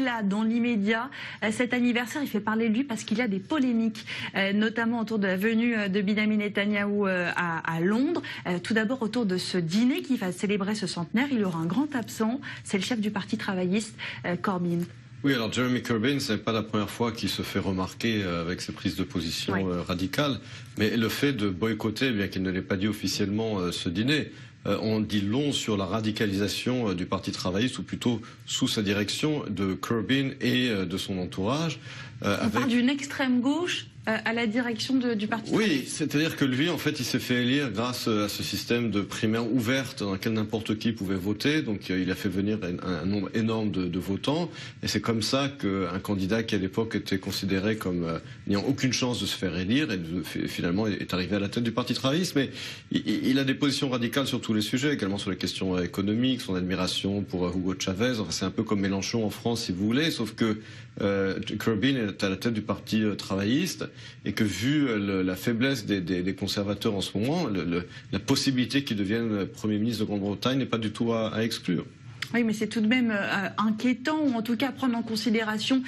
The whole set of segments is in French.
là dans l'immédiat. Cet anniversaire, il fait parler de lui parce qu'il y a des polémiques, notamment autour de la venue de Benjamin Netanyahou à Londres. Tout d'abord autour de ce dîner qui va célébrer ce centenaire. Il y aura un grand absent, c'est le chef du parti travailliste, Corbyn. Oui, alors Jeremy Corbyn, ce n'est pas la première fois qu'il se fait remarquer avec ses prises de position radicales, mais le fait de boycotter, bien qu'il ne l'ait pas dit officiellement, ce dîner, on dit long sur la radicalisation du Parti travailliste, ou plutôt sous sa direction, de Corbyn et de son entourage. On parle d'une extrême gauche à la direction du Parti travailliste. Oui, c'est-à-dire que lui, en fait, il s'est fait élire grâce à ce système de primaire ouverte dans lequel n'importe qui pouvait voter. Donc il a fait venir un nombre énorme de votants. Et c'est comme ça qu'un candidat qui à l'époque était considéré comme n'ayant aucune chance de se faire élire, et finalement est arrivé à la tête du Parti travailliste. Mais il a des positions radicales sur tous les sujets, également sur les questions économiques, son admiration pour Hugo Chavez. Enfin, c'est un peu comme Mélenchon en France, si vous voulez, sauf que Corbyn est à la tête du Parti travailliste, et que vu la faiblesse des conservateurs en ce moment, la possibilité qu'il devienne Premier ministre de Grande-Bretagne n'est pas du tout à exclure. Oui, mais c'est tout de même inquiétant, ou en tout cas à prendre en considération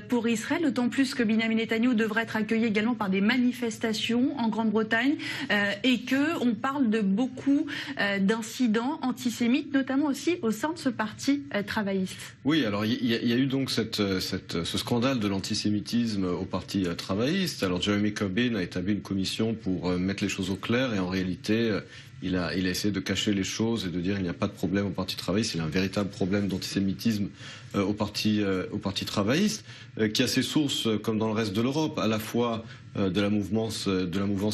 pour Israël, d'autant plus que Benjamin Netanyahou devrait être accueilli également par des manifestations en Grande-Bretagne et qu'on parle de beaucoup d'incidents antisémites, notamment aussi au sein de ce parti travailliste. Oui, alors il y a eu donc ce scandale de l'antisémitisme au parti travailliste. Alors Jeremy Corbyn a établi une commission pour mettre les choses au clair, et en réalité il a essayé de cacher les choses et de dire qu'il n'y a pas de problème au Parti travailliste. Il y a un véritable problème d'antisémitisme au parti travailliste, qui a ses sources, comme dans le reste de l'Europe, à la fois de la mouvance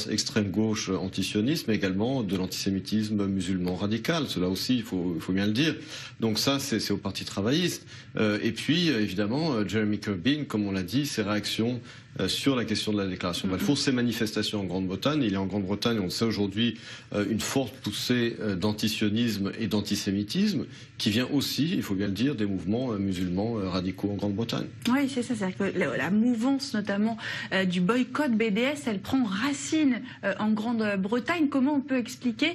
extrême gauche antisioniste, mais également de l'antisémitisme musulman radical. Cela aussi, il faut bien le dire. Donc ça, c'est au Parti travailliste. Et puis, évidemment, Jeremy Corbyn, comme on l'a dit, ses réactions sur la question de la déclaration de Balfour, ces manifestations en Grande-Bretagne. Il y a en Grande-Bretagne, on le sait aujourd'hui, une forte poussée d'antisionisme et d'antisémitisme, qui vient aussi, il faut bien le dire, des mouvements musulmans radicaux en Grande-Bretagne. Oui, c'est ça. C'est-à-dire que la mouvance, notamment du boycott BDS, elle prend racine en Grande-Bretagne. Comment on peut expliquer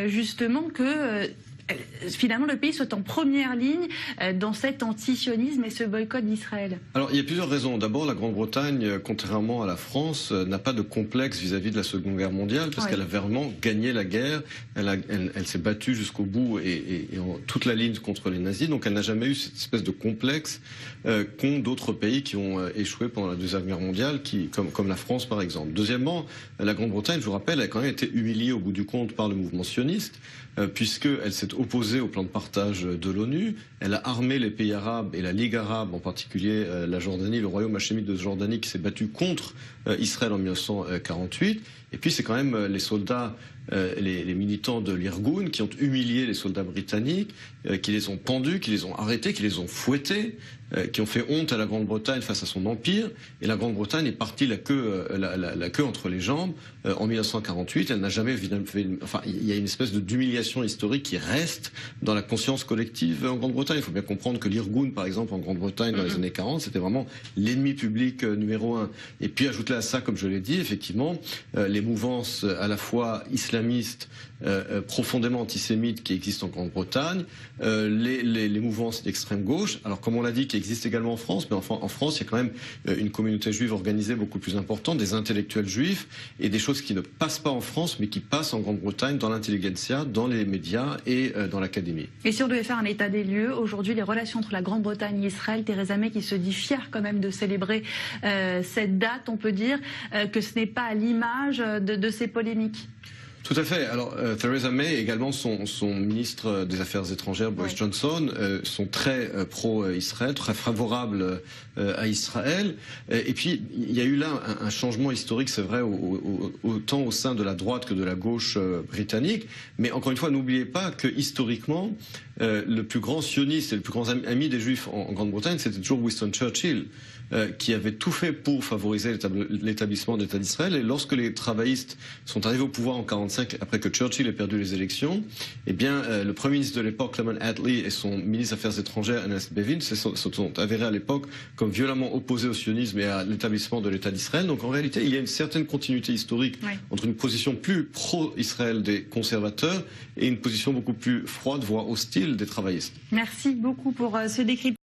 justement que finalement le pays soit en première ligne dans cet antisionisme et ce boycott d'Israël? Alors il y a plusieurs raisons. D'abord, la Grande-Bretagne, contrairement à la France, n'a pas de complexe vis-à-vis de la Seconde Guerre mondiale, parce qu'elle a vraiment gagné la guerre. Elle s'est battue jusqu'au bout et en toute la ligne contre les nazis. Donc elle n'a jamais eu cette espèce de complexe qu'ont d'autres pays qui ont échoué pendant la Deuxième Guerre mondiale, comme la France par exemple. Deuxièmement, la Grande-Bretagne, je vous rappelle, a quand même été humiliée au bout du compte par le mouvement sioniste, puisqu'elle s'est opposée au plan de partage de l'ONU. Elle a armé les pays arabes et la Ligue arabe, en particulier la Jordanie, le royaume hachémite de Jordanie, qui s'est battu contre Israël en 1948. Et puis c'est quand même les soldats, les militants de l'Irgun qui ont humilié les soldats britanniques, qui les ont pendus, qui les ont arrêtés, qui les ont fouettés, qui ont fait honte à la Grande-Bretagne face à son empire. Et la Grande-Bretagne est partie la queue entre les jambes en 1948. Elle n'a jamais enfin, il y a une espèce d'humiliation historique qui reste dans la conscience collective en Grande-Bretagne. Il faut bien comprendre que l'Irgun, par exemple, en Grande-Bretagne dans les années 40, c'était vraiment l'ennemi public numéro 1. Et puis ajouter à ça, comme je l'ai dit, effectivement, les mouvances à la fois islamistes, profondément antisémites qui existent en Grande-Bretagne, les mouvances d'extrême gauche, alors comme on l'a dit, qui existent également en France, mais en France il y a quand même une communauté juive organisée beaucoup plus importante, des intellectuels juifs, et des choses qui ne passent pas en France, mais qui passent en Grande-Bretagne, dans l'intelligentsia, dans les médias et dans l'académie. Et si on devait faire un état des lieux, aujourd'hui les relations entre la Grande-Bretagne et Israël, Theresa May qui se dit fière quand même de célébrer cette date, on peut dire que ce n'est pas à l'image de ces polémiques. Tout à fait. Alors, Theresa May et également son ministre des Affaires étrangères, Boris Johnson, sont très pro-Israël, très favorables à Israël. Et puis, il y a eu là un changement historique, c'est vrai, autant au sein de la droite que de la gauche britannique. Mais encore une fois, n'oubliez pas que historiquement, le plus grand sioniste et le plus grand ami des Juifs en Grande-Bretagne, c'était toujours Winston Churchill, qui avait tout fait pour favoriser l'établissement de l'État d'Israël. Et lorsque les travaillistes sont arrivés au pouvoir en 1945, après que Churchill ait perdu les élections, eh bien, le Premier ministre de l'époque, Clement Attlee, et son ministre des Affaires étrangères, Ernest Bevin, se sont avérés à l'époque comme violemment opposés au sionisme et à l'établissement de l'État d'Israël. Donc en réalité, il y a une certaine continuité historique entre une position plus pro-Israël des conservateurs et une position beaucoup plus froide, voire hostile des travaillistes. Merci beaucoup pour ce décryptage.